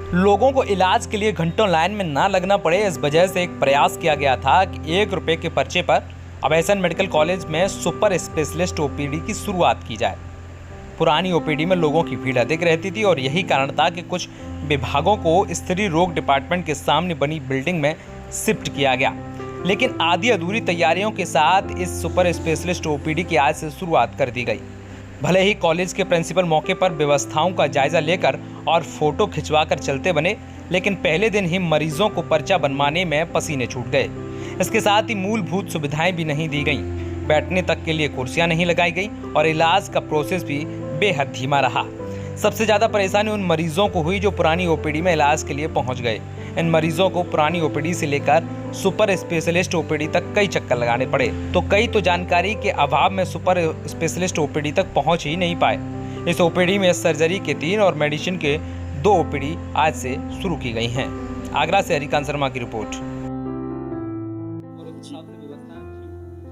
लोगों को इलाज के लिए घंटों लाइन में ना लगना पड़े, इस वजह से एक प्रयास किया गया था कि 1 रुपये के पर्चे पर अभयसन मेडिकल कॉलेज में सुपर स्पेशलिस्ट ओपीडी की शुरुआत की जाए। पुरानी ओपीडी में लोगों की भीड़ अधिक रहती थी और यही कारण था कि कुछ विभागों को स्त्री रोग डिपार्टमेंट के सामने बनी बिल्डिंग में शिफ्ट किया गया। लेकिन आधी अधूरी तैयारियों के साथ इस सुपर स्पेशलिस्ट ओपीडी की आज से शुरुआत कर दी गई। भले ही कॉलेज के प्रिंसिपल मौके पर व्यवस्थाओं का जायजा लेकर और फोटो खिंचवाकर चलते बने, लेकिन पहले दिन ही मरीजों को पर्चा बनवाने में पसीने छूट गए। इसके साथ ही मूलभूत सुविधाएं भी नहीं दी गईं, बैठने तक के लिए कुर्सियां नहीं लगाई गई और इलाज का प्रोसेस भी बेहद धीमा रहा। सबसे ज़्यादा परेशानी उन मरीजों को हुई जो पुरानी ओपीडी में इलाज के लिए पहुंच गए। इन मरीजों को पुरानी ओपीडी से लेकर सुपर स्पेशलिस्ट ओपीडी तक कई चक्कर लगाने पड़े, तो कई तो जानकारी के अभाव में सुपर स्पेशलिस्ट ओपीडी तक पहुंच ही नहीं पाए। इस ओपीडी में सर्जरी के 3 और मेडिसिन के 2 ओपीडी आज से शुरू की गई हैं। आगरा से हरिकांत शर्मा की रिपोर्ट।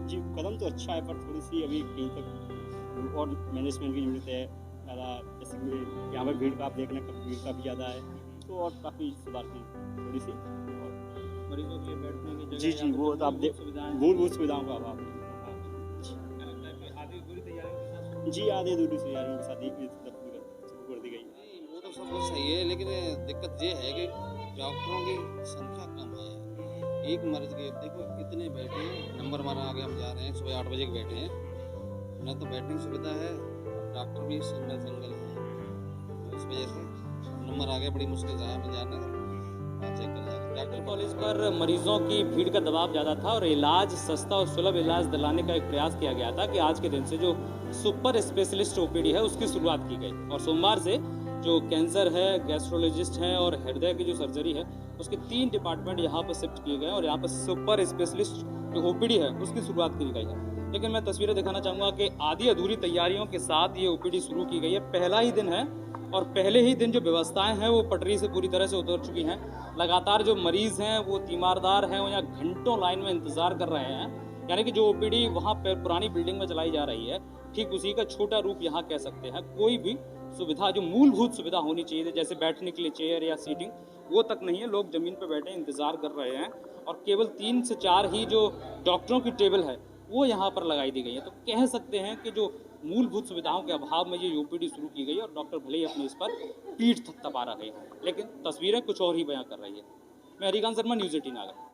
जी, कदम तो अच्छा है, पर थोड़ी सी अभी कहीं तक और मैनेजमेंट की ज़रूरत है ज़्यादा। जैसे कि यहाँ पर भीड़ का आप देख रहे हैं, भीड़ का भी ज़्यादा है, तो और काफ़ी सुधार की थोड़ी सी। और मरीजों के लिए बैठने की जगह, जी वो तो आप देख मूलभूत सुविधाओं का अभाव जी, आधी दूरी से तैयारियों के साथ ही शुरू कर दी गई। वो तो सब कुछ सही है, लेकिन दिक्कत ये है कि डॉक्टरों की संख्या कम है। एक मरीज के देखो कितने बैठे हैं, नंबर हमारा आगे हम जा रहे हैं, सुबह 8 बजे के बैठे हैं, न तो बैठने की सुविधा है, डॉक्टर भी सिंगल है, इस वजह से नंबर आ गया, बड़ी मुश्किल से हमें जाना चेक कर जाएगा। मेडिकल कॉलेज पर मरीजों की भीड़ का दबाव ज़्यादा था और इलाज सस्ता और सुलभ इलाज दिलाने का एक प्रयास किया गया था कि आज के दिन से जो सुपर स्पेशलिस्ट ओपीडी है उसकी शुरुआत की गई और सोमवार से जो कैंसर है, गैस्ट्रोलॉजिस्ट हैं और हृदय की जो सर्जरी है उसके 3 डिपार्टमेंट यहाँ पर शिफ्ट किए गए और यहाँ पर सुपर स्पेशलिस्ट जो ओपीडी है उसकी शुरुआत की गई है। लेकिन मैं तस्वीरें दिखाना चाहूँगा कि आधी अधूरी तैयारियों के साथ ये ओपीडी शुरू की गई है। पहला ही दिन है और पहले ही दिन जो व्यवस्थाएं हैं वो पटरी से पूरी तरह से उतर चुकी हैं। लगातार जो मरीज हैं वो तीमारदार हैं, वो यहाँ घंटों लाइन में इंतजार कर रहे हैं। यानी कि जो ओपीडी वहाँ पर पुरानी बिल्डिंग में चलाई जा रही है, ठीक उसी का छोटा रूप यहाँ कह सकते हैं। कोई भी सुविधा जो मूलभूत सुविधा होनी चाहिए, जैसे बैठने के लिए चेयर या सीटिंग, वो तक नहीं है। लोग जमीन पर बैठे इंतजार कर रहे हैं और केवल 3 से 4 ही जो डॉक्टरों की टेबल है वो यहाँ पर लगाई दी गई है। तो कह सकते हैं कि जो मूलभूत सुविधाओं के अभाव में ये ओपीडी शुरू की गई और डॉक्टर भले ही अपने इस पर पीठ थपथपा रहे हैं, लेकिन तस्वीरें कुछ और ही बयां कर रही है। मैं हरिकांत शर्मा, न्यूज़ 18 आगरा।